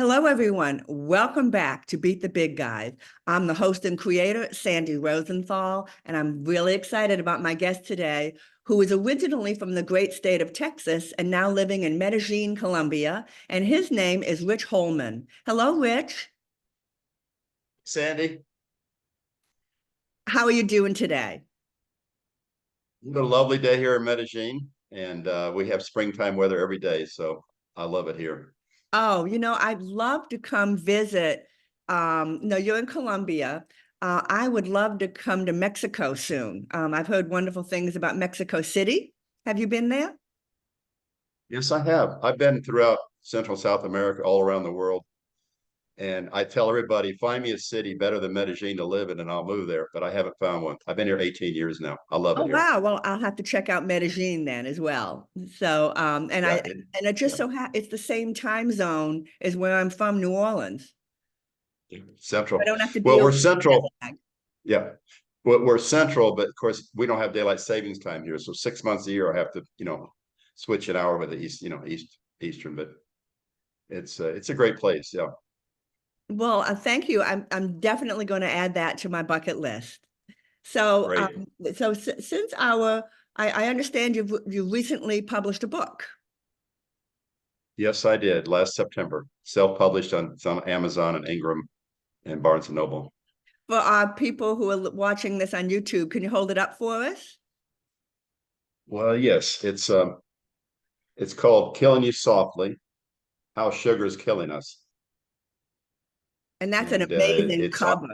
Hello, everyone. Welcome back to Beat the Big Guys. I'm the host and creator, Sandy Rosenthal, and I'm really excited about my guest today, who is originally from the great state of Texas and now living in Medellin, Colombia. And his name is Rich Holman. Hello, Rich. Sandy, How are you doing today? it's a lovely day here in Medellin, and we have springtime weather every day, so I love it here. Oh, I'd love to come visit. No, you're in Colombia. I would love to come to Mexico soon. I've heard wonderful things about Mexico City. Have you been there? Yes, I have. I've been throughout Central South America, all around the world, and I tell everybody, find me a city better than Medellin to live in, and I'll move there. But I haven't found one. I've been here 18 years now. I love Oh it here. wow. Well, I'll have to check out Medellin then as well. So, Yeah, and it just yeah. so it's the same time zone as where I'm from, New Orleans. I Central. don't have to Well, deal we're with jet central. lag. Yeah. Well, we're central, but of course we don't have daylight savings time here. So 6 months a year I have to, switch an hour with the East, Eastern, but it's a great place. Yeah. Well, thank you. I'm definitely going to add that to my bucket list. So, Great. since I understand you recently published a book Yes, I did last September. Self-published on some Amazon and Ingram and Barnes and Noble. for our people who are watching this on YouTube. Can you hold it up for us? Well, yes, it's called Killing You Softly, How Sugar is Killing Us. And that's an And amazing it's cover.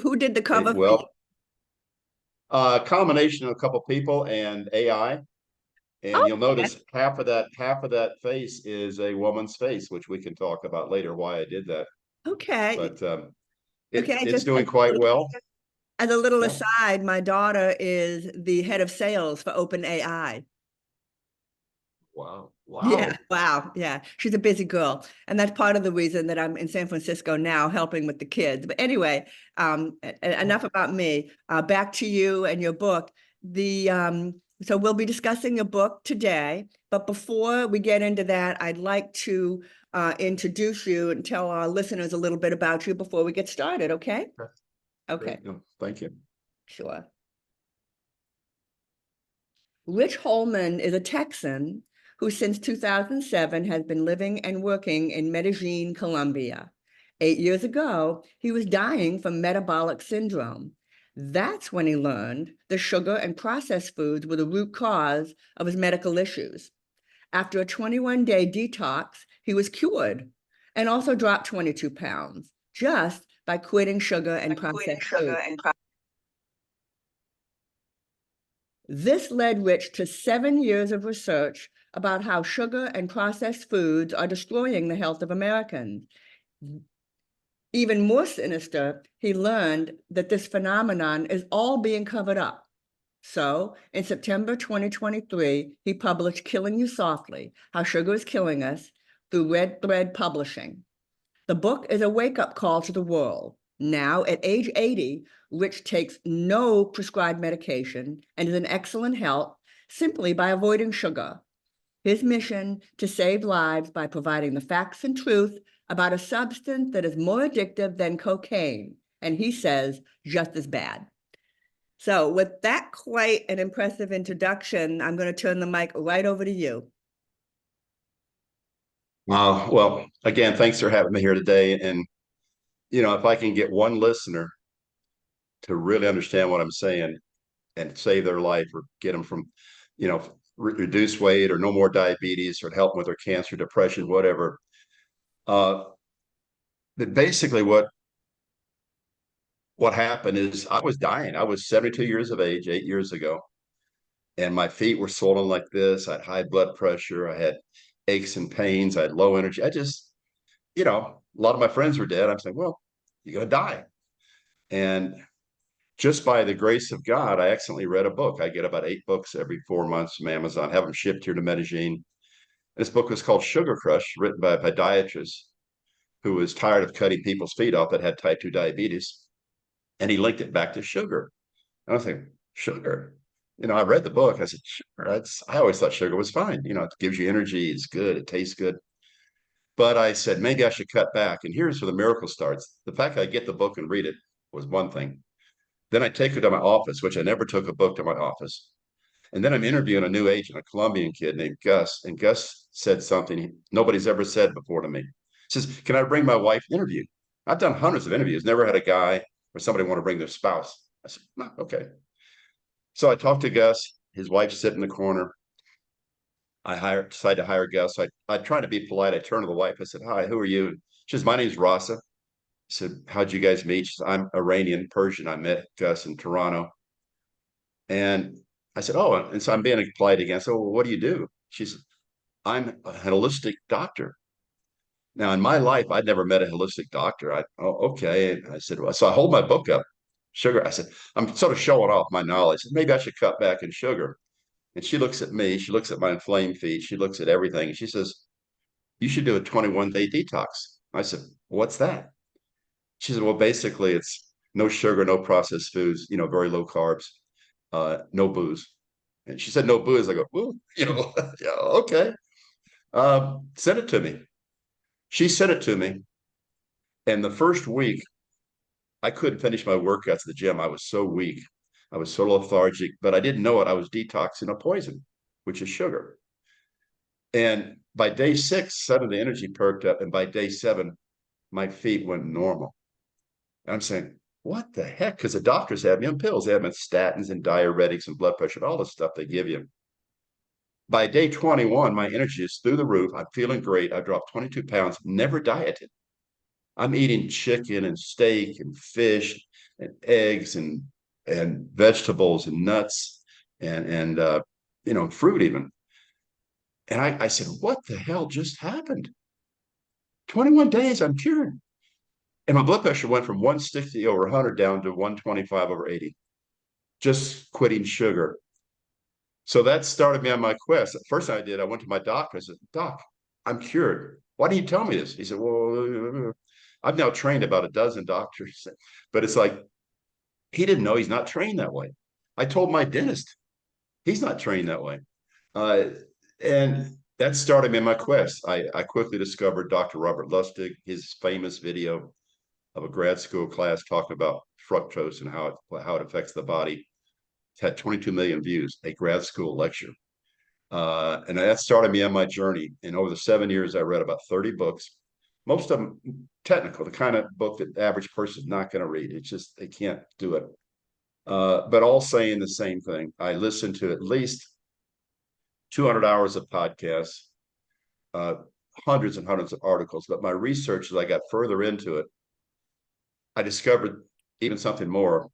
Who did the cover for you? well, a combination of a couple people and AI. And Oh, you'll okay. notice half of that face is a woman's face, which we can talk about later why I did that. Okay. But Okay. it's doing quite well. As a little Yeah. aside, my daughter is the head of sales for OpenAI. Wow. Yeah, Wow. wow. Yeah, she's a busy girl. And that's part of the reason that I'm in San Francisco now helping with the kids. But anyway, enough about me. Back to you and your book. So we'll be discussing your book today. But before we get into that, I'd like to introduce you and tell our listeners a little bit about you before we get started, okay? Okay. Okay, Great. No, thank you. sure. Rich Holman is a Texan who since 2007 has been living and working in Medellin, Colombia. 8 years ago, he was dying from metabolic syndrome. That's when he learned the sugar and processed foods were the root cause of his medical issues. After a 21-day detox, he was cured and also dropped 22 pounds just by quitting sugar and processed foods. This led Rich to 7 years of research about how sugar and processed foods are destroying the health of Americans. Even more sinister, he learned that this phenomenon is all being covered up. So, in September 2023, he published Killing You Softly, How Sugar is Killing Us, through Red Thread Publishing. The book is a wake-up call to the world. Now, at age 80, Rich takes no prescribed medication and is in excellent health simply by avoiding sugar. His mission to save lives by providing the facts and truth about a substance that is more addictive than cocaine, and he says just as bad. So, with that quite an impressive introduction, I'm going to turn the mic right over to you. Well, again, thanks for having me here today. And if I can get one listener to really understand what I'm saying and save their life or get them from, reduce weight or no more diabetes or help them with their cancer, depression, whatever. Uh, but basically, what happened is I was dying. I was 72 years of age 8 years ago, and my feet were swollen like this. I had high blood pressure. I had aches and pains. I had low energy. A lot of my friends were dead. I'm saying, well, you're going to die. And just by the grace of God, I accidentally read a book. I get about 8 books every 4 months from Amazon, have them shipped here to Medellin. This book was called Sugar Crush, written by a podiatrist who was tired of cutting people's feet off that had type 2 diabetes. And he linked it back to sugar. And I was thinking, sugar? I read the book. I said, sugar, I always thought sugar was fine. It gives you energy. It's good. It tastes good. But I said, maybe I should cut back. And here's where the miracle starts. The fact I get the book and read it was one thing. Then I take it to my office, which I never took a book to my office. And then I'm interviewing a new agent, a Colombian kid named Gus. And Gus said something nobody's ever said before to me. He says, can I bring my wife to interview? I've done hundreds of interviews, never had a guy or somebody want to bring their spouse. I said, no, okay. So I talked to Gus. His wife's sitting in the corner. Decided to hire Gus. I tried to be polite. I turned to the wife. I said, hi, who are you? She says, my name's Rasa. I said, how'd you guys meet? She said, I'm Iranian, Persian. I met Gus in Toronto. And I said, oh, and so I'm being polite again. So well, what do you do? She said, I'm a holistic doctor. Now, in my life, I'd never met a holistic doctor. Oh, okay. And I said, well, so I hold my book up, sugar. I said, I'm sort of showing off my knowledge. Maybe I should cut back in sugar. And she looks at me, she looks at my inflamed feet, she looks at everything. And she says, you should do a 21-day detox. I said, what's that? She said, well, basically it's no sugar, no processed foods, very low carbs, no booze. And she said, no booze. I go, well, yeah, okay. Send it to me. She sent it to me. And the first week, I couldn't finish my workouts at the gym. I was so weak. I was so lethargic, but I didn't know it. I was detoxing a poison, which is sugar. And by day 6, suddenly the energy perked up. And by day 7, my feet went normal. And I'm saying, what the heck? Because the doctors have me on pills. They have me on statins and diuretics and blood pressure, all the stuff they give you. By day 21, my energy is through the roof. I'm feeling great. I dropped 22 pounds, never dieted. I'm eating chicken and steak and fish and eggs and vegetables and nuts and fruit even. And I said, what the hell just happened? 21 days, I'm cured. And my blood pressure went from 160 over 100 down to 125 over 80, just quitting sugar. So that started me on my quest. The first thing I did, I went to my doctor. I said, Doc, I'm cured. Why didn't you tell me this? He said, well, I've now trained about a dozen doctors, but it's like, he didn't know he's not trained that way. I told my dentist, he's not trained that way. And that started me in my quest. I quickly discovered Dr. Robert Lustig, his famous video of a grad school class talking about fructose and how it affects the body. It's had 22 million views, a grad school lecture. And that started me on my journey. And over the 7 years, I read about 30 books, most of them technical, the kind of book that the average person is not going to read. It's just, they can't do it. But all saying the same thing. I listened to at least 200 hours of podcasts, uh, hundreds and hundreds of articles. But my research, as I got further into it, I discovered even something more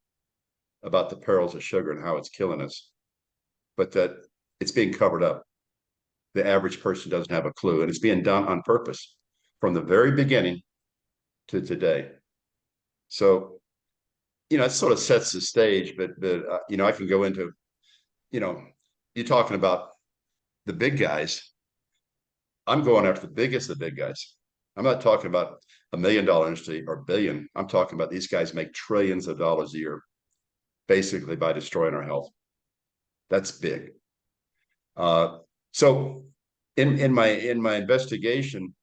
about the perils of sugar and how it's killing us, but that it's being covered up. The average person doesn't have a clue, and it's being done on purpose from the very beginning to today. So, it sort of sets the stage, but I can go into, you're talking about the big guys. I'm going after the biggest of the big guys. I'm not talking about $1 million industry or billion. I'm talking about these guys make trillions of dollars a year, basically by destroying our health. That's big. So in my investigation,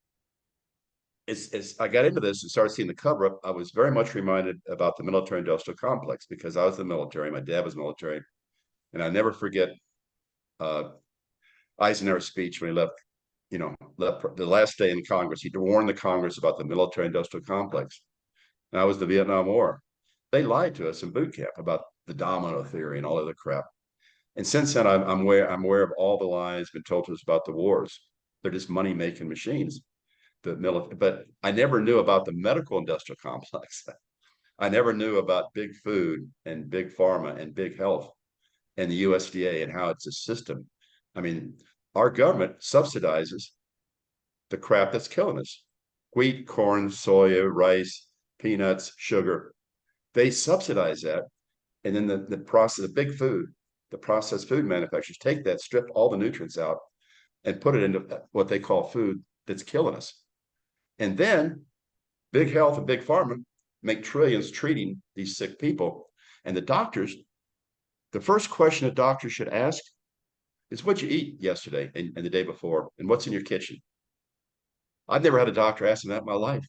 as I got into this and started seeing the cover up, I was very much reminded about the military industrial complex because I was in the military. My dad was military, and I never forget Eisenhower's speech when he left the last day in Congress. He warned the Congress about the military industrial complex. And that was the Vietnam War. They lied to us in boot camp about the domino theory and all other crap. And since then, I'm aware of all the lies been told to us about the wars. They're just money making machines. But I never knew about the medical industrial complex. I never knew about big food and big pharma and big health and the USDA and how it's a system. I mean, our government subsidizes the crap that's killing us. Wheat, corn, soya, rice, peanuts, sugar. They subsidize that. And then the process of big food, the processed food manufacturers take that, strip all the nutrients out, and put it into what they call food that's killing us. And then big health and big pharma make trillions treating these sick people. And the doctors, the first question a doctor should ask is, what'd you eat yesterday and the day before? And what's in your kitchen? I've never had a doctor ask me that in my life.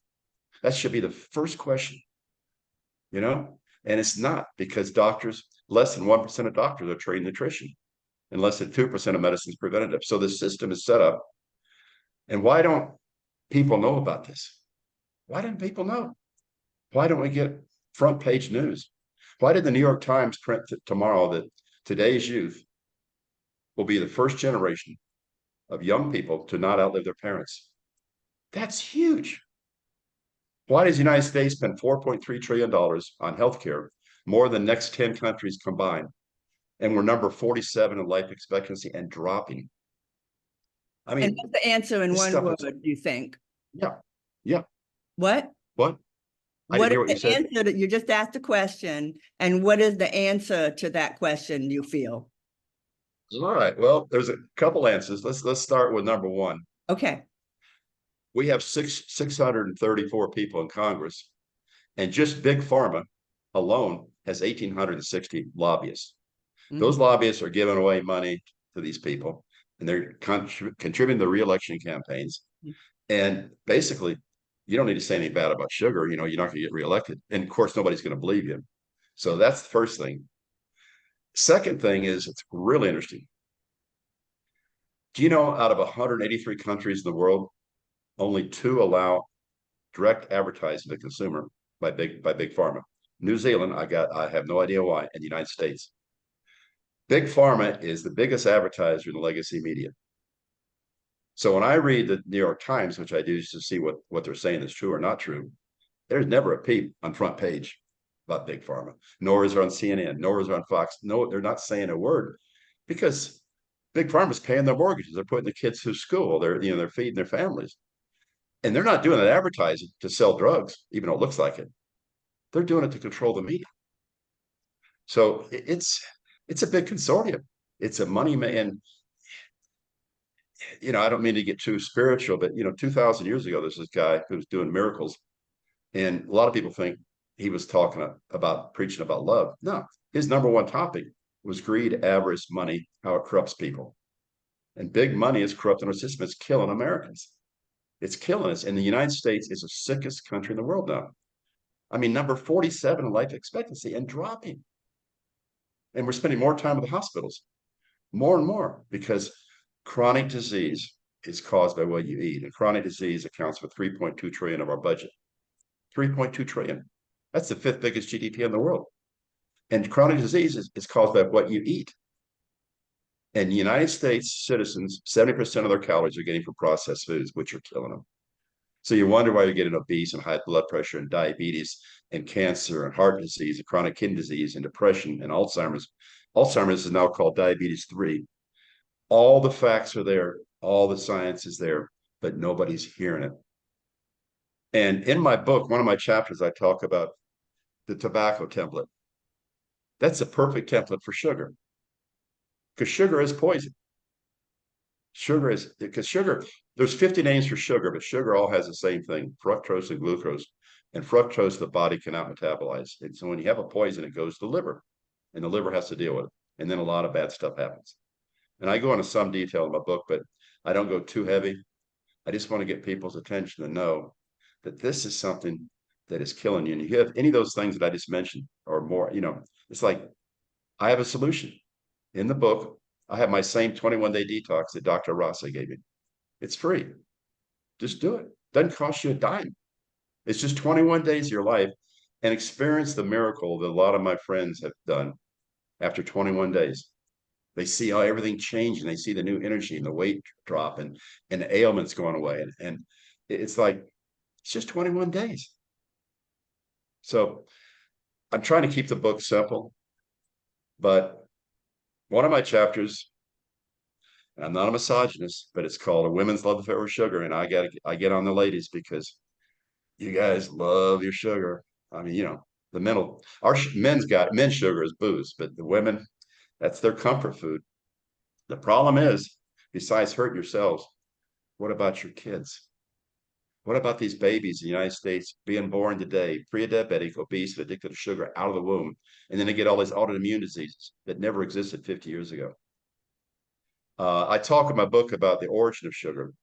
That should be the first question, you know? And it's not, because doctors, less than 1% of doctors are trained nutrition, and less than 2% of medicine is preventative. So the system is set up. And why don't people know about this? Why didn't people know? Why don't we get front page news? Why did the New York Times print tomorrow that today's youth will be the first generation of young people to not outlive their parents? That's huge. Why does the United States spend $4.3 trillion on healthcare, more than the next 10 countries combined? And we're number 47 in life expectancy and dropping. I And mean, what's the answer in this one stuff word, is, do you think? yeah, yeah. What? What? I didn't What is hear what you the said. answer that you just asked a question, and what is the answer to that question, you feel? All right. Well, there's a couple answers. Let's start with number one. Okay. We have 634 people in Congress, and just Big Pharma alone has 1,860 lobbyists. Those Mhm. lobbyists are giving away money to these people, and they're contributing to reelection campaigns. And basically, you don't need to say anything bad about sugar. You know, you're not going to get reelected. And of course, nobody's going to believe you. So that's the first thing. Second thing is, it's really interesting. Do you know out of 183 countries in the world, only two allow direct advertising to the consumer by big pharma? New Zealand, I have no idea why, and the United States. Big pharma is the biggest advertiser in the legacy media. So when I read the New York Times, which I do just to see what they're saying is true or not true, there's never a peep on front page about big pharma, nor is there on CNN, nor is there on Fox. No, they're not saying a word, because big pharma is paying their mortgages. They're putting the kids through school. They're feeding their families, and they're not doing that advertising to sell drugs, even though it looks like it. They're doing it to control the media. So it's a big consortium. It's a money man. I don't mean to get too spiritual, but 2,000 years ago, there's this guy who was doing miracles, and a lot of people think he was talking about preaching about love. No, his number one topic was greed, avarice, money, how it corrupts people. And big money is corrupting our system. It's killing Americans. It's killing us. And the United States is the sickest country in the world now. I mean, number 47 in life expectancy and dropping. And we're spending more time at the hospitals, more and more, because chronic disease is caused by what you eat. And chronic disease accounts for 3.2 trillion of our budget. 3.2 trillion. That's the fifth biggest GDP in the world. And chronic disease is caused by what you eat. And the United States citizens, 70% of their calories are getting from processed foods, which are killing them. So you wonder why you're getting obese and high blood pressure and diabetes and cancer and heart disease and chronic kidney disease and depression and Alzheimer's. Alzheimer's is now called diabetes 3. All the facts are there, all the science is there, but nobody's hearing it. And in my book, one of my chapters, I talk about the tobacco template. That's a perfect template for sugar, because sugar is poison. Sugar is, because sugar, there's 50 names for sugar, but sugar all has the same thing: fructose and glucose. And fructose the body cannot metabolize. And so when you have a poison, it goes to the liver, and the liver has to deal with it. And then a lot of bad stuff happens. And I go into some detail in my book, but I don't go too heavy. I just want to get people's attention to know that this is something that is killing you. And you have any of those things that I just mentioned or more, it's like I have a solution. In the book, I have my same 21-day detox that Dr. Rossi gave me. It's free. Just do it. Doesn't cost you a dime. It's just 21 days of your life, and experience the miracle that a lot of my friends have done after 21 days. They see how everything changing. They see the new energy and the weight drop, and the ailments going away. And it's like, it's just 21 days. So I'm trying to keep the book simple, but one of my chapters, and I'm not a misogynist, but it's called A Women's Love Affair with Sugar. And I get on the ladies, because you guys love your sugar. I mean, the men's sugar is booze, but the women, that's their comfort food. The problem is, besides hurting yourselves, what about your kids? What about these babies in the United States being born today, pre-diabetic, obese, and addicted to sugar out of the womb, and then they get all these autoimmune diseases that never existed 50 years ago? I talk in my book about the origin of sugar.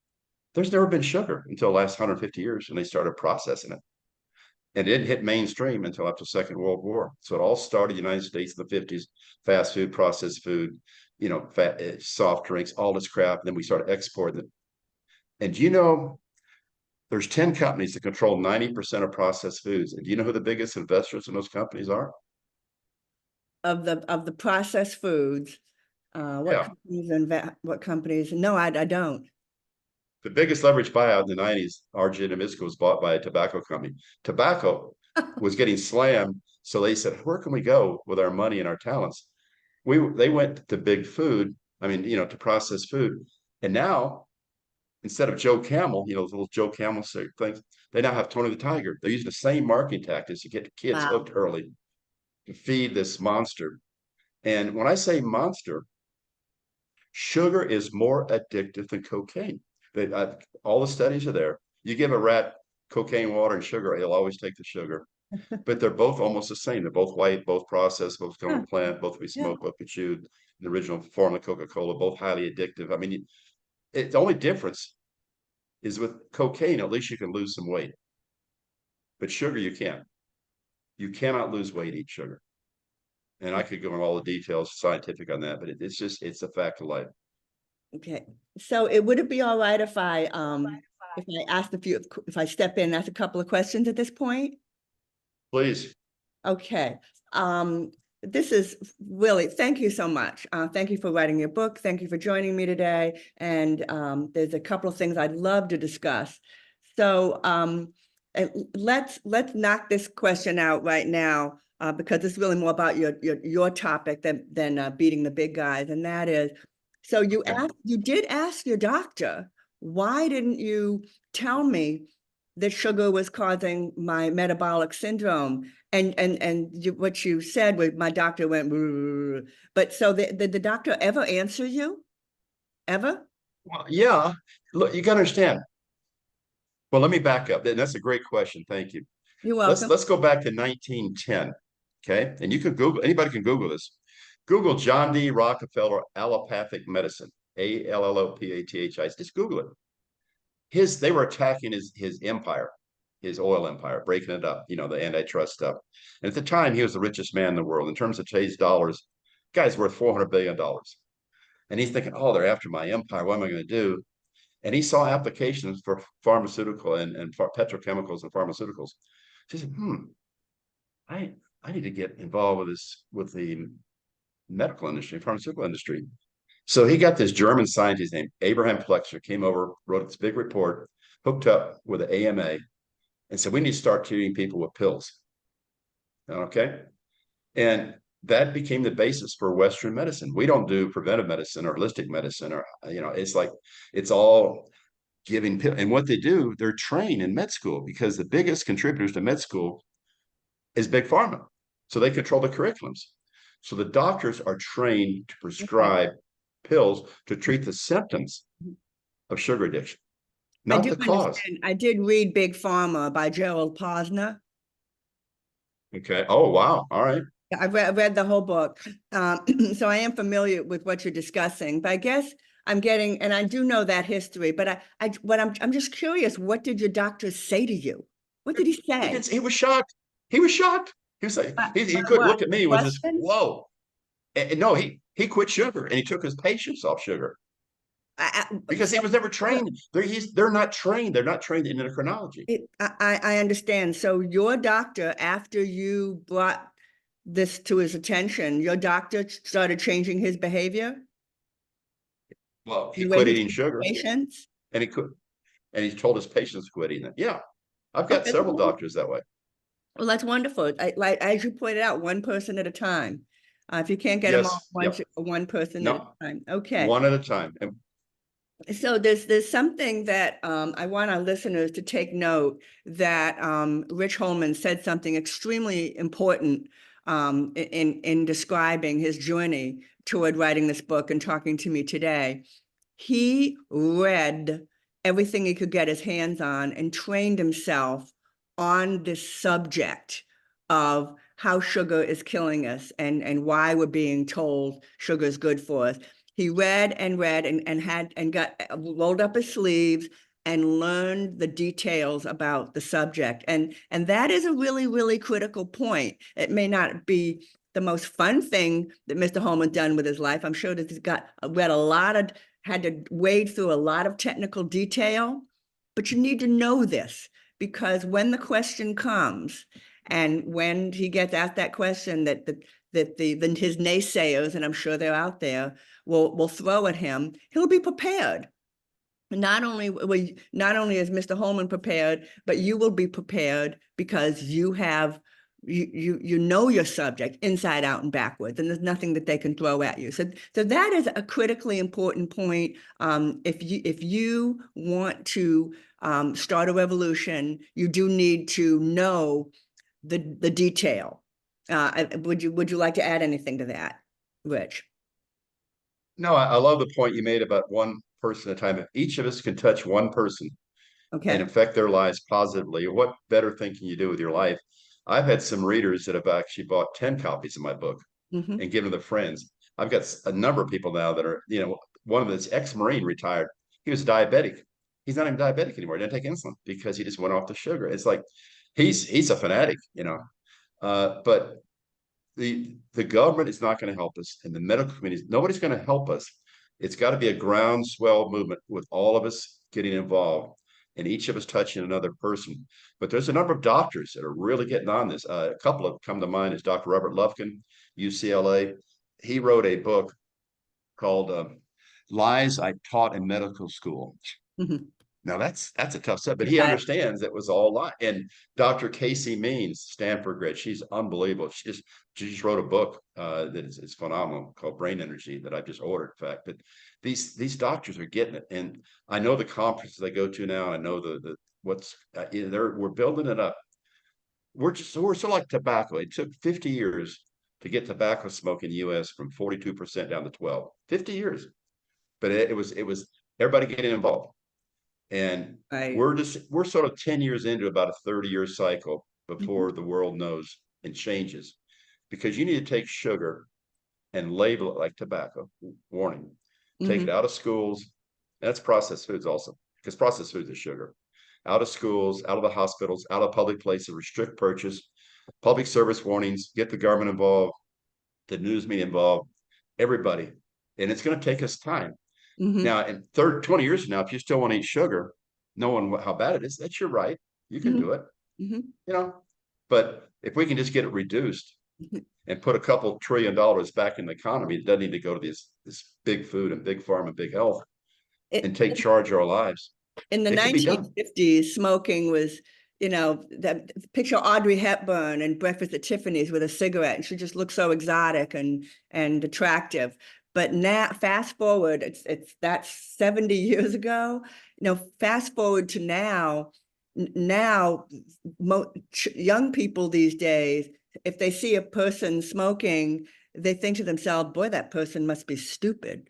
There's never been sugar until the last 150 years, and they started processing it. And it didn't hit mainstream until after the Second World War. So it all started in the United States in the 50s, fast food, processed food, soft drinks, all this crap. And then we started exporting it. And there's 10 companies that control 90% of processed foods. And do you know who the biggest investors in those companies are? Of the processed foods, what Yeah. companies and what companies? No, I don't. The biggest leverage buyout in the 90s, RJ Nabisco was bought by a tobacco company. Tobacco was getting slammed. So they said, where can we go with our money and our talents? They went to big food, to process food. And now, instead of Joe Camel, those little Joe Camel things, they now have Tony the Tiger. They're using the same marketing tactics to get kids Wow. hooked early, to feed this monster. And when I say monster, sugar is more addictive than cocaine. All the studies are there. You give a rat cocaine, water, and sugar, he'll always take the sugar. But they're both almost the same. They're both white, both processed, both come from Huh. a plant, both we Yeah. smoke, both we chewed. The original form of Coca-Cola, both highly addictive. The only difference is with cocaine, at least you can lose some weight. But sugar, you can't. You cannot lose weight eating sugar. And I could go into all the details scientific on that, but it's a fact of life. Okay. So would it be all right if I asked if I step in and ask a couple of questions at this point? Please. Okay. This is really, thank you so much. Thank you for writing your book. Thank you for joining me today. And there's a couple of things I'd love to discuss. So let's knock this question out right now, because it's really more about your topic than beating the big guys. And that is, so you did ask your doctor, why didn't you tell me that sugar was causing my metabolic syndrome? What you said was, my doctor went, "Brrr." But so did the doctor ever answer you? Ever? Well, yeah. Look, you got to understand. Well, let me back up. That's a great question. Thank you. You're Let's welcome. let's go back to 1910. Okay. And you can Google, anybody can Google this. Google John D. Rockefeller allopathic medicine, ALLOPATHI. Just Google it. They were attacking his empire, his oil empire, breaking it up, the antitrust stuff. And at the time, he was the richest man in the world. In terms of today's dollars, guy's worth $400 billion. And he's thinking, oh, they're after my empire. What am I going to do? And he saw applications for pharmaceutical and for petrochemicals and pharmaceuticals. He said, I need to get involved with the medical industry, pharmaceutical industry. So he got this German scientist named Abraham Flexner, came over, wrote this big report, hooked up with the AMA, and said, we need to start treating people with pills. Okay. And that became the basis for Western medicine. We don't do preventive medicine or holistic medicine, or, it's like, it's all giving. And what they do, they're trained in med school, because the biggest contributors to med school is big pharma. So they control the curriculums. So the doctors are trained to Okay. prescribe pills to treat the symptoms of sugar addiction, I not do the cause. understand. I did read Big Pharma by Gerald Posner. Okay. Oh, wow. All right. I read the whole book. So I am familiar with what you're discussing, but I guess I'm getting, and I do know that history, but I'm just curious, what did your doctor say to you? What did he say? He was shocked. He was shocked. He was like, he couldn't What? look at me with this, Question? whoa. And no, he quit sugar, and he took his patients off sugar because he was never So, trained. They're not trained. They're not trained in endocrinology. I understand. So your doctor, after you brought this to his attention, your doctor started changing his behavior, Well, he the way quit he eating treats sugar, patients. and he told his patients to quit eating it. Yeah, I've got Okay, several doctors that way. well, that's wonderful. Like as you pointed out, one person at a time. If you can't get them all Yes. Yep. one person at a No, time. Okay. one at a time. And So there's something that I want our listeners to take note, that Rich Holman said something extremely important in describing his journey toward writing this book and talking to me today. He read everything he could get his hands on and trained himself on this subject of how sugar is killing us, and why we're being told sugar is good for us. He read and got rolled up his sleeves and learn the details about the subject. And that is a really, really critical point. It may not be the most fun thing that Mr. Holman done with his life. I'm sure that he's got read a lot of, had to wade through a lot of technical detail, but you need to know this, because when the question comes and when he gets asked that question that his naysayers, and I'm sure they're out there, will throw at him, he'll be prepared. Not only is Mr. Holman prepared, but you will be prepared because you have you know your subject inside out and backwards, and there's nothing that they can throw at you. So that is a critically important point. If you want to start a revolution, you do need to know the detail. Would you like to add anything to that, Rich? No, I love the point you made about one person at a time. Each of us can touch one person and Okay. affect their lives positively. What better thing can you do with your life? I've had some readers that have actually bought 10 copies of my book Mm-hmm. and given to friends. I've got a number of people now that are, one of this ex-Marine retired. He was diabetic. He's not even diabetic anymore. He doesn't take insulin because he just went off the sugar. It's like he's a fanatic. But the government is not going to help us, and the medical community, nobody's going to help us. It's got to be a groundswell movement with all of us getting involved and each of us touching another person. But there's a number of doctors that are really getting on this. A couple of come to mind is Dr. Robert Lufkin, UCLA. He wrote a book called Lies I Taught in Medical School. Mm-hmm. Now that's a tough set, but he That, understands it was all lie. And Dr. Casey Means, Stanford grad, she's unbelievable. She just wrote a book that is phenomenal called Brain Energy that I just ordered, in fact. But these doctors are getting it, and I know the conferences they go to now. I know the what's we're building it up. We're so like tobacco. It took 50 years to get tobacco smoke in the U.S. from 42% down to 12. 50 years, but it was everybody getting involved. And right. we're sort of 10 years into about a 30-year cycle Mm-hmm. before the world knows and changes. Because you need to take sugar and label it like tobacco. Warning. Take Mm-hmm. it out of schools. That's processed foods also, because processed foods is sugar. Out of schools, out of the hospitals, out of public places, restrict purchase, public service warnings, get the government involved, the news media involved, everybody. And it's going to take us time. Mm-hmm. Now, in 20 years from now, if you still want to eat sugar, knowing how bad it is, that's your right. You can Mm-hmm. do it, Mm-hmm. you know. But if we can just get it reduced Mm-hmm. and put a couple $1 trillion back in the economy, it doesn't need to go to this big food and big farm and big health It, and take charge of our lives. in the It can be done. 1950s, smoking was, that picture Audrey Hepburn and Breakfast at Tiffany's with a cigarette, and she just looked so exotic and attractive. But now, fast forward, it's that's 70 years ago. Fast forward to now. Now, young people these days, if they see a person smoking, they think to themselves, "Boy, that person must be stupid."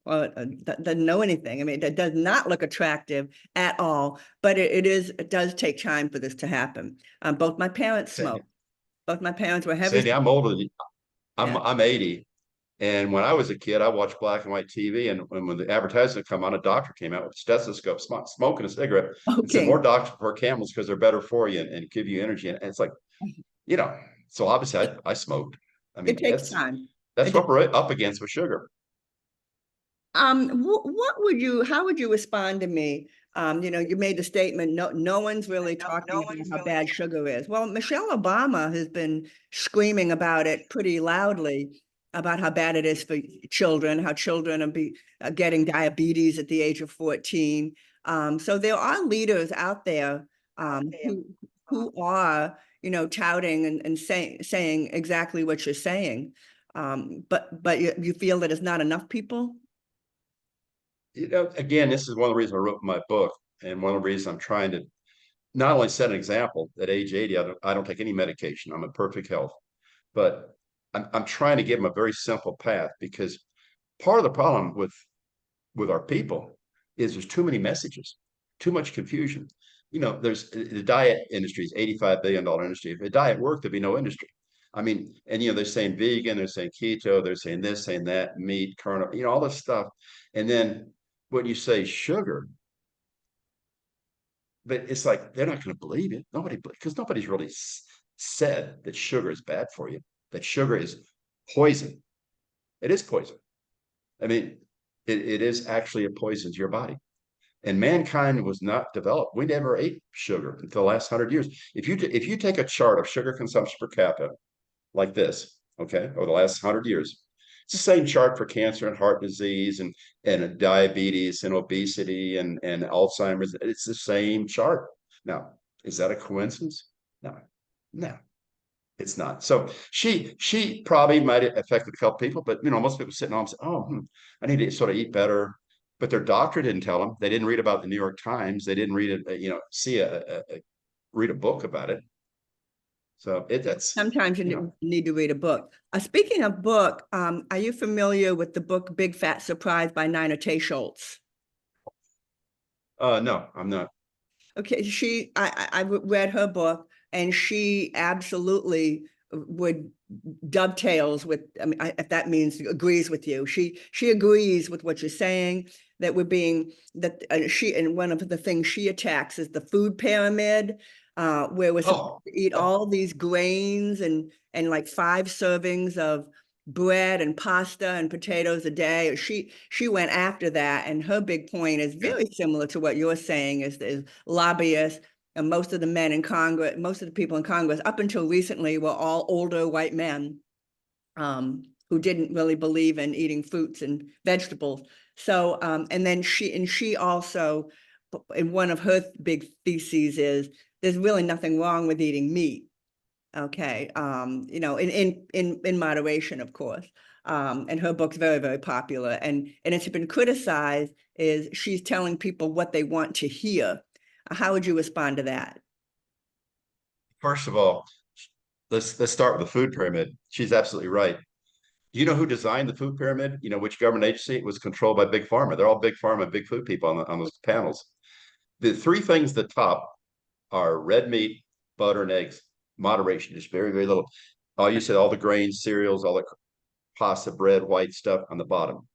Well, doesn't know anything. I mean, it does not look attractive at all, but it does take time for this to happen. Both my parents Sandy, smoked. Both my parents were heavy Sandy, I'm smokers. older than you. I'm Yeah. I'm 80. And when I was a kid, I watched black and white TV. And when the advertisement come on, a doctor came out with a stethoscope, smoking a cigarette, and said, "More Okay. doctors for camels because they're better for you and give you energy." And it's like, you know, so obviously I smoked. I It mean, takes that's time. that's It what we're up against with sugar. how would you respond to me? You made the statement, no one's really talking about how bad sugar is. Well, Michelle Obama has been screaming about it pretty loudly, about how bad it is for children, how children are getting diabetes at the age of 14. So there are leaders out there who are, touting and saying exactly what you're saying. But you feel that it's not enough people? Again, this is one of the reasons I wrote my book, and one of the reasons I'm trying to not only set an example at age 80. I don't take any medication. I'm in perfect health, but I'm trying to give them a very simple path, because part of the problem with our people is there's too many messages, too much confusion. There's the diet industry is $85 billion industry. If the diet worked, there'd be no industry. I mean, and they're saying vegan, they're saying keto, they're saying this, saying that, meat, carnivore, all this stuff. And then when you say sugar, but it's like they're not going to believe it. Because nobody's really said that sugar is bad for you. That sugar is poison. It is poison. I mean, it is actually a poison to your body. And mankind was not developed. We never ate sugar until the last 100 years. If you take a chart of sugar consumption per capita like this, okay, over the last 100 years, it's the same chart for cancer and heart disease and diabetes and obesity and Alzheimer's. It's the same chart. Now, is that a coincidence? No, no, it's not. So she probably might have affected a couple people, but most people sitting home say, "Oh, I need to sort of eat better." But their doctor didn't tell them. They didn't read about the New York Times. They didn't read it. Read a book about it. So that's Sometimes you need to read a book. Speaking of book, are you familiar with the book Big Fat Surprise by Nina Tay Schultz? No, I'm not. Okay, I read her book, and she absolutely would dovetails with, I mean, if that means agrees with you. She agrees with what you're saying, that we're being, that and one of the things she attacks is the food pyramid, where we're supposed to eat all these grains and like 5 servings of bread and pasta and potatoes a day. She went after that, and her big point is very similar to what you're saying, is lobbyists. And most of the men in Congress, most of the people in Congress, up until recently, were all older white men who didn't really believe in eating fruits and vegetables. So, and then she also, in one of her big theses, is there's really nothing wrong with eating meat. Okay, in moderation, of course. And her book's very, very popular, and it's been criticized. Is she's telling people what they want to hear? How would you respond to that? First of all, let's start with the food pyramid. She's absolutely right. You know who designed the food pyramid? You know which government agency? It was controlled by Big Pharma. They're all Big Pharma, big food people on those panels. The 3 things at the top are red meat, butter, and eggs. Moderation, just very, very little. You said all the grains, cereals, all the pasta, bread, white stuff on the bottom.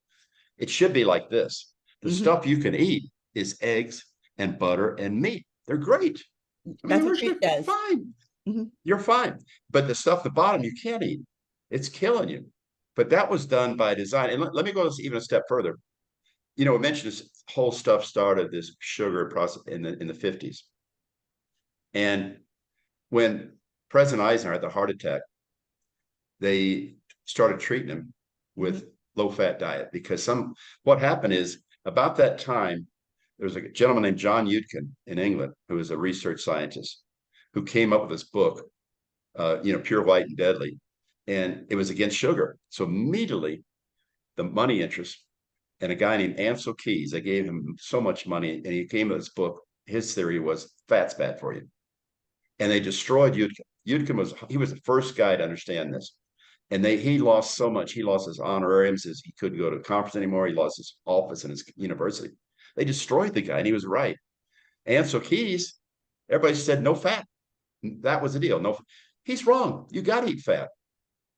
It should be like this. The stuff you can eat is eggs and butter and meat. They're great. I mean, That's what she they're says. fine. Mm-hmm. You're fine. But the stuff at the bottom you can't eat. It's killing you. But that was done by design. And let me go even a step further. We mentioned this whole stuff started, this sugar process in the 50s. And when President Eisenhower had the heart attack, they started treating him with low-fat diet because what happened is about that time, there was a gentleman named John Yudkin in England who was a research scientist who came up with this book, Pure White and Deadly, and it was against sugar. So immediately, the money interest and a guy named Ansel Keys, they gave him so much money, and he came with this book. His theory was fat's bad for you, and they destroyed Yudkin. Yudkin was the first guy to understand this, and he lost so much. He lost his honorariums. He couldn't go to conference anymore. He lost his office in his university. They destroyed the guy, and he was right. Ansel Keys, everybody said no fat. That was the deal. No, he's wrong. You got to eat fat.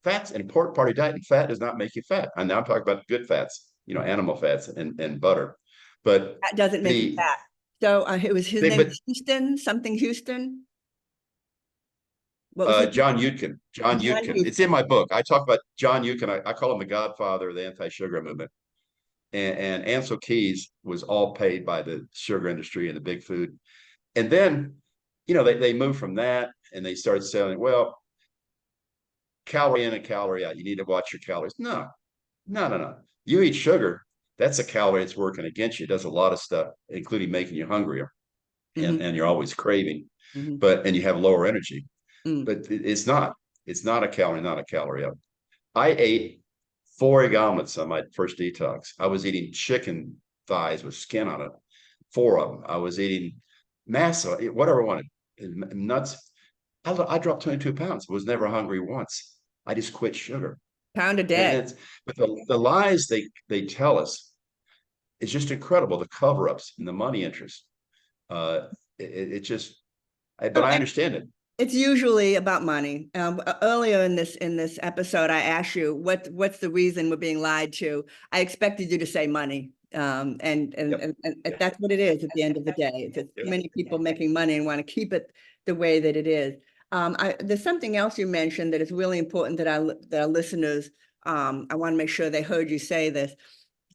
Fat's an important part of your diet, and fat does not make you fat. And now I'm talking about good fats, animal fats and butter. But That doesn't make you fat. So it was his name, Houston, something Houston. What was his John name? Yudkin. John John Yudkin. Houston. It's in my book. I talk about John Yudkin. I call him the godfather of the anti-sugar movement. And Ansel Keys was all paid by the sugar industry and the big food. And then, they moved from that and they started selling, well, calorie in and calorie out. You need to watch your calories. No, no, no, no. You eat sugar, that's a calorie that's working against you. It does a lot of stuff, including making you hungrier and you're always craving, and you have lower energy. But it's not a calorie, not a calorie up. I ate 4 egg omelets on my first detox. I was eating chicken thighs with skin on it, 4 of them. I was eating massa, whatever I wanted, nuts. I dropped 22 pounds. Was never hungry once. I just quit sugar. Pound a day. But the lies they tell us is just incredible. The cover-ups and the money interest. It just, but I understand it. It's usually about money. Earlier in this episode, I asked you what's the reason we're being lied to. I expected you to say money. And that's what it is at the end of the day. It's just many people making money and want to keep it the way that it is. There's something else you mentioned that is really important that our listeners, I want to make sure they heard you say this.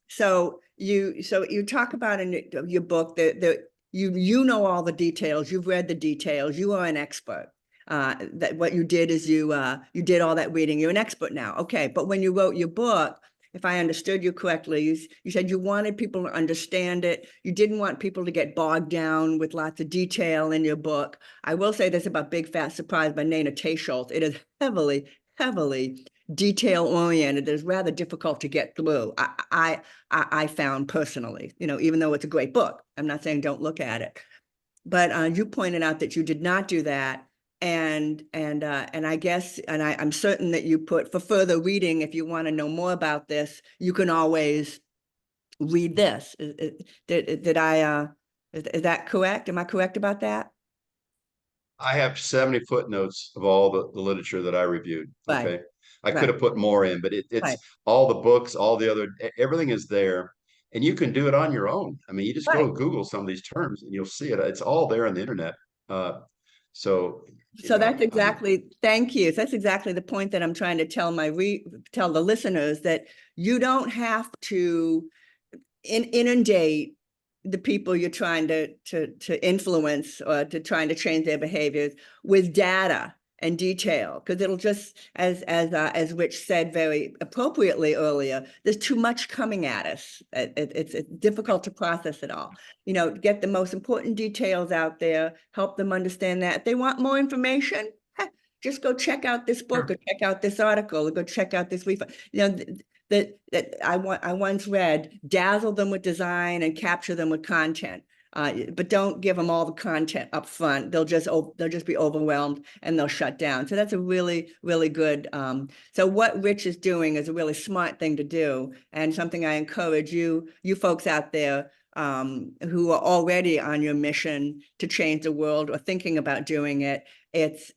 So you talk about in your book that you know all the details. You've read the details. You are an expert. That what you did is you did all that reading. You're an expert now. Okay, but when you wrote your book, if I understood you correctly, you said you wanted people to understand it. You didn't want people to get bogged down with lots of detail in your book. I will say this about Big Fat Surprise by Nana Teicholz. It is heavily detail oriented. It's rather difficult to get through. I found personally, even though it's a great book. I'm not saying don't look at it, but you pointed out that you did not do that. And I guess, and I'm certain that you put for further reading, if you want to know more about this, you can always read this. Did I, is that correct? Am I correct about that? I have 70 footnotes of all the literature that I reviewed. Right, Okay. I could right, have put more in, but it's right, all the books, all the other, everything is there. And you can do it on your own. I mean, you just go right. Google some of these terms and you'll see it. It's all there on the internet. Uh, so, So that's exactly, thank you. That's exactly the point that I'm trying to tell tell the listeners, that you don't have to inundate the people you're trying to influence or to trying to change their behaviors with data and detail, because it'll just, as Rich said very appropriately earlier, there's too much coming at us. It's difficult to process it all. Get the most important details out there, help them understand that. If they want more information, just go check out this book or check out this article or go check out this research. That I once read, dazzle them with design and capture them with content. But don't give them all the content up front. They'll just be overwhelmed and they'll shut down. So that's a really good. So what Rich is doing is a really smart thing to do, and something I encourage you folks out there who are already on your mission to change the world or thinking about doing it. It's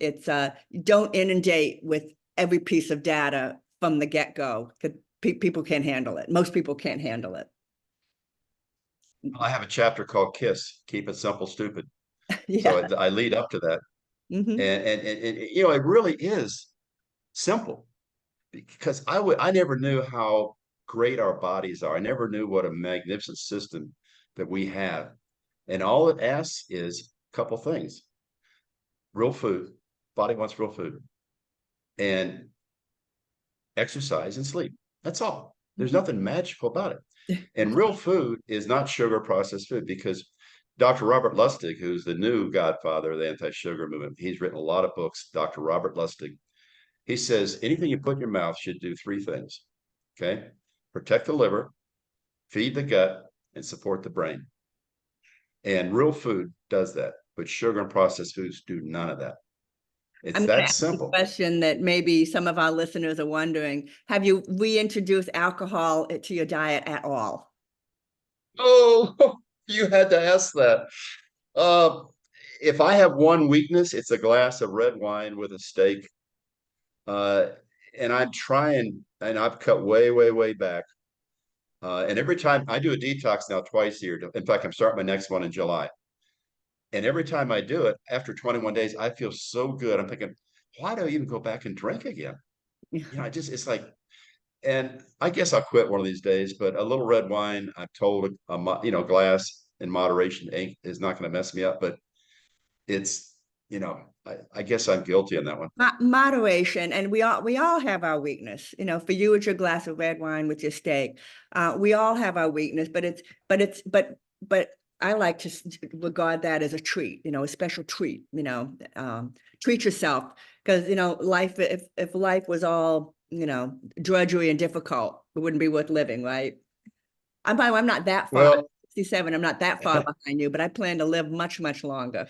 don't inundate with every piece of data from the get-go, because people can't handle it. Most people can't handle it. I have a chapter called KISS, Keep It Simple, Stupid. So Yeah. I lead up to that. Mm-hmm. And it really is simple, because I never knew how great our bodies are. I never knew what a magnificent system that we have. And all it asks is a couple things: real food, body wants real food, and exercise and sleep. That's all. There's nothing magical about it. And real food is not sugar processed food, because Dr. Robert Lustig, who's the new godfather of the anti-sugar movement, he's written a lot of books. Dr. Robert Lustig, he says anything you put in your mouth should do three things. Okay. Protect the liver, feed the gut, and support the brain. And real food does that, but sugar and processed foods do none of that. I'm It's going to that ask a simple. question that maybe some of our listeners are wondering. Have you reintroduced alcohol to your diet at all? Oh, you had to ask that. Uh, if I have one weakness, it's a glass of red wine with a steak. Uh, and I'm trying, and I've cut way back. And every time I do a detox now twice a year. In fact, I'm starting my next one in July. And every time I do it, after 21 days, I feel so good. I'm thinking, why do I even go back and drink again? It's like, and I guess I'll quit one of these days, but a little red wine, I've told glass in moderation is not going to mess me up, but it's, I guess I'm guilty on that one. Moderation, and we all have our weakness. For you, it's your glass of red wine with your steak. We all have our weakness, but I like to regard that as a treat, a special treat. Treat yourself, because life. If life was all drudgery and difficult, it wouldn't be worth living, right? I'm not that far. Well, 67. I'm not that far behind you, but I plan to live much longer.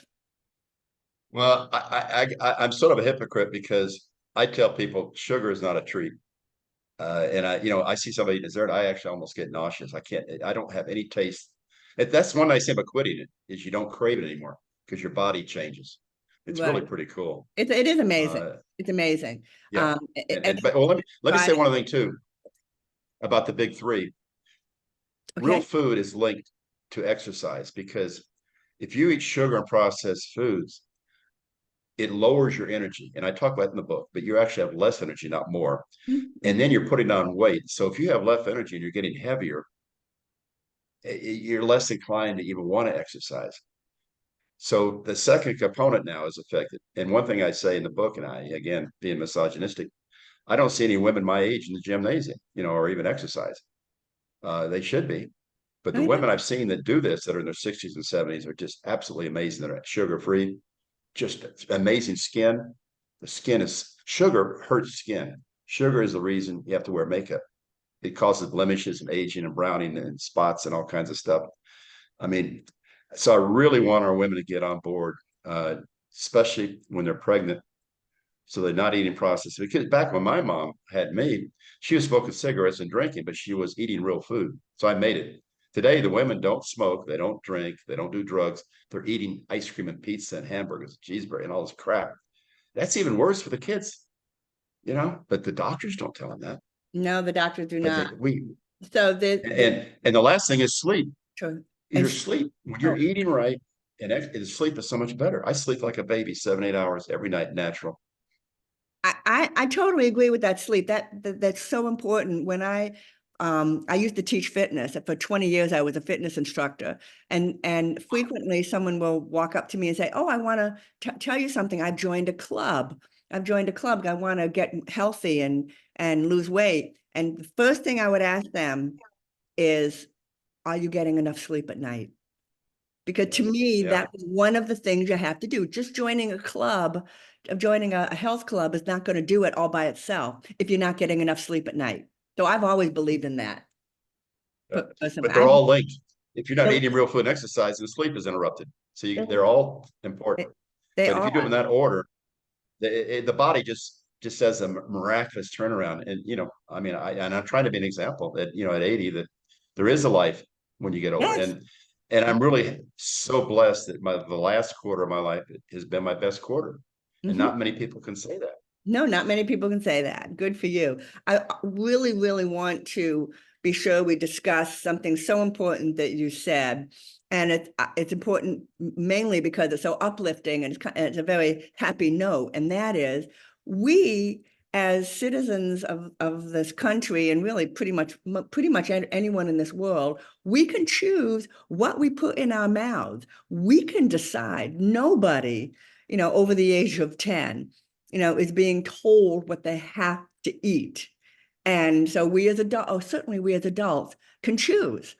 well, I'm sort of a hypocrite, because I tell people sugar is not a treat. And I see somebody eat dessert, I actually almost get nauseous. I don't have any taste. That's one nice thing about quitting it, is you don't crave it anymore, because your body changes. It's really Right. pretty cool. It is amazing. Uh, It's amazing. yeah. I But well, let me say tried one other thing too about the big three. Real Okay. food is linked to exercise because if you eat sugar and processed foods, it lowers your energy. And I talk about it in the book, but you actually have less energy, not more. And Mm-hmm. then you're putting on weight. So if you have less energy and you're getting heavier, you're less inclined to even want to exercise. So the second component now is affected. And one thing I say in the book, and I, again, being misogynistic, I don't see any women my age in the gymnasium, or even exercise. They should be. But the I know. women I've seen that do this that are in their 60s and 70s are just absolutely amazing. They're sugar free, just amazing skin. The skin is sugar hurts skin. Sugar is the reason you have to wear makeup. It causes blemishes and aging and browning and spots and all kinds of stuff. I mean, so I really want our women to get on board, especially when they're pregnant. So they're not eating processed. Because back when my mom had me, she was smoking cigarettes and drinking, but she was eating real food. So I made it. Today, the women don't smoke, they don't drink, they don't do drugs. They're eating ice cream and pizza and hamburgers, cheeseburger, and all this crap. That's even worse for the kids. But the doctors don't tell them that. No, the doctors do But not. we So and the last thing is sleep. sure. And Your sleep when you're oh, eating right, and sleep is so much better. I sleep like a baby, 7, 8 hours every night, natural. I totally agree with that sleep. That's so important. When I used to teach fitness. For 20 years, I was a fitness instructor. And frequently someone will walk up to me and say, "Oh, I want to tell you something. I've joined a club. I've joined a club. I want to get healthy and lose weight." And the first thing I would ask them is, "Are you getting enough sleep at night?" Because to Yes. me, Yeah. that was one of the things you have to do. Just joining a club, joining a health club is not going to do it all by itself if you're not getting enough sleep at night. So I've always believed in that. Yeah. Personally, But they're all linked. If you're not they, eating real food and exercise, the sleep is interrupted. So they're all important. they But if you do them are. in that order, the body just says a miraculous turnaround. And I mean, I'm trying to be an example that at 80 that there is a life when you get older. Yes. And I'm really so blessed that the last quarter of my life has been my best quarter, and Mhm. not many people can say that. No, not many people can say that. Good for you. I really, really want to be sure we discuss something so important that you said. And it's important mainly because it's so uplifting and it's a very happy note. And that is, we as citizens of this country and really pretty much anyone in this world, we can choose what we put in our mouths. We can decide. Nobody, over the age of 10 is being told what they have to eat. And so we as adults, oh, certainly we as adults can choose,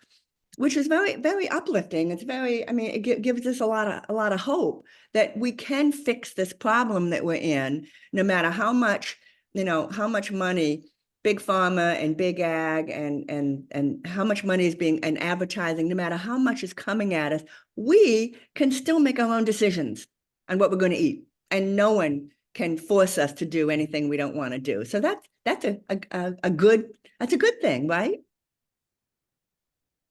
which is very, very uplifting. It's very, I mean, it gives us a lot of hope that we can fix this problem that we're in, no matter how much money big pharma and big ag and how much money is being and advertising, no matter how much is coming at us, we can still make our own decisions on what we're going to eat. And no one can force us to do anything we don't want to do. So that's a good thing, right?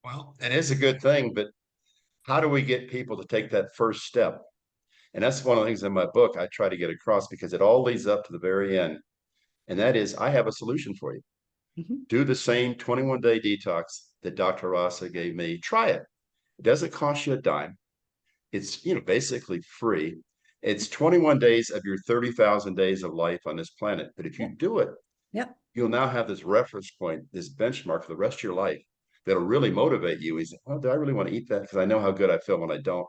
Well, it is a good thing, but how do we get people to take that first step? And that's one of the things in my book I try to get across because it all leads up to the very end. And that is, I have a solution for you. Mhm. Do the same 21-day detox that Dr. Rasa gave me. Try it. It doesn't cost you a dime. It's basically free. It's 21 days of your 30,000 days of life on this planet. But if you Yep. do it, Yep. you'll now have this reference point, this benchmark for the rest of your life that'll really motivate you. Is, oh, do I really want to eat that? Because I know how good I feel when I don't.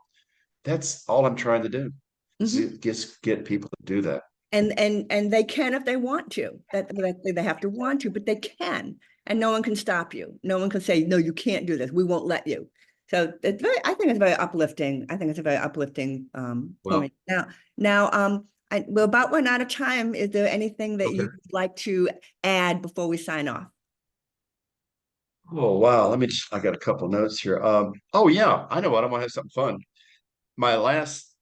That's all I'm trying to do. Mhm. Just get people to do that. And they can if they want to. That they have to want to, but they can, and no one can stop you. No one can say, "No, you can't do this. We won't let you." So I think it's very uplifting. I think it's a very uplifting Well, point. Now, we're about run out of time. Is there anything that okay. you'd like to add before we sign off? Oh wow. I got a couple notes here. Oh yeah, I know what I want to have something fun. My last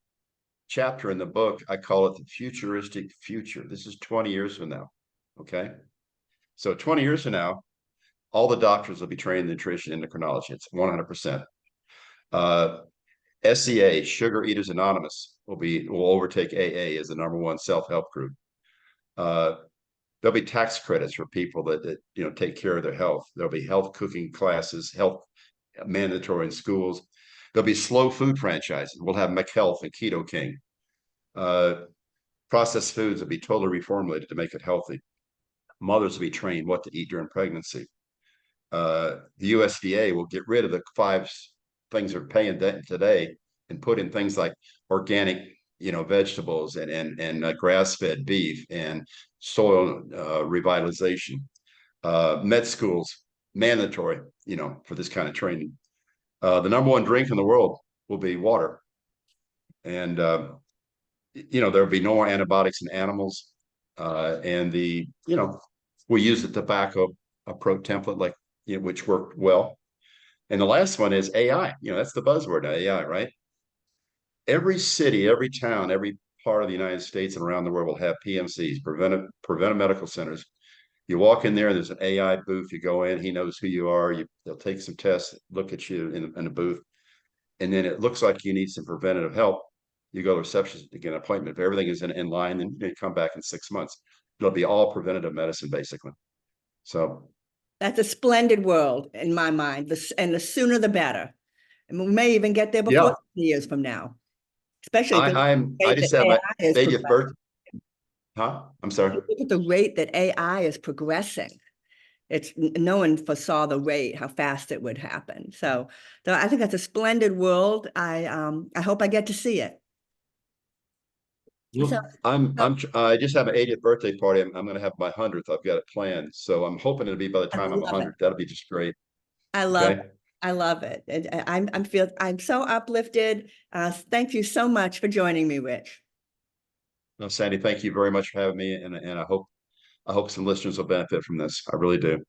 chapter in the book, I call it the futuristic future. This is 20 years from now. Okay. So 20 years from now, all the doctors will be trained in nutrition and endocrinology. It's 100%. Uh, SEA, Sugar Eaters Anonymous, will overtake AA as the number one self-help group. Uh, there'll be tax credits for people that take care of their health. There'll be health cooking classes, health mandatory in schools. There'll be slow food franchises. We'll have McHealth and Keto King. Processed foods will be totally reformulated to make it healthy. Mothers will be trained what to eat during pregnancy. The USDA will get rid of the 5 things they're paying today and put in things like organic, vegetables and grass-fed beef and soil revitalization. Med schools mandatory, for this kind of training. The number one drink in the world will be water, and there'll be no more antibiotics in animals, and we use the tobacco approach template which worked well. And the last one is AI. That's the buzzword now, AI, right? Every city, every town, every part of the United States and around the world will have PMCs, preventive medical centers. You walk in there, there's an AI booth. You go in, he knows who you are. They'll take some tests, look at you in a booth, and then it looks like you need some preventative help. You go to the reception to get an appointment. If everything is in line, then you come back in 6 months. It'll be all preventative medicine, basically. So that's a splendid world in my mind. And the sooner the better. And we may even get there before yeah, years from now, especially I just have my 80th birthday. Huh? I'm sorry. Look at the rate that AI is progressing. No one foresaw the rate, how fast it would happen. So I think that's a splendid world. I hope I get to see it. Well, So, I just have an 80th birthday party. I'm going to have my 100th. I've got it planned. So I'm hoping it'll be by the time I'm 100. That'll be just great. I love it. I love it. I'm so uplifted. Thank you so much for joining me, Rich. No, Sandy, thank you very much for having me, and I hope some listeners will benefit from this. I really do.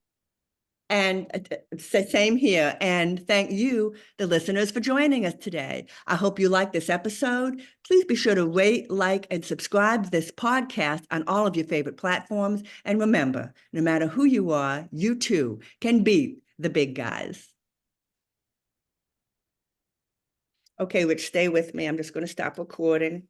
And same here. And thank you, the listeners, for joining us today. I hope you like this episode. Please be sure to rate, like, and subscribe to this podcast on all of your favorite platforms. And remember, no matter who you are, you too can beat the big guys. Okay, Rich, stay with me. I'm just going to stop recording.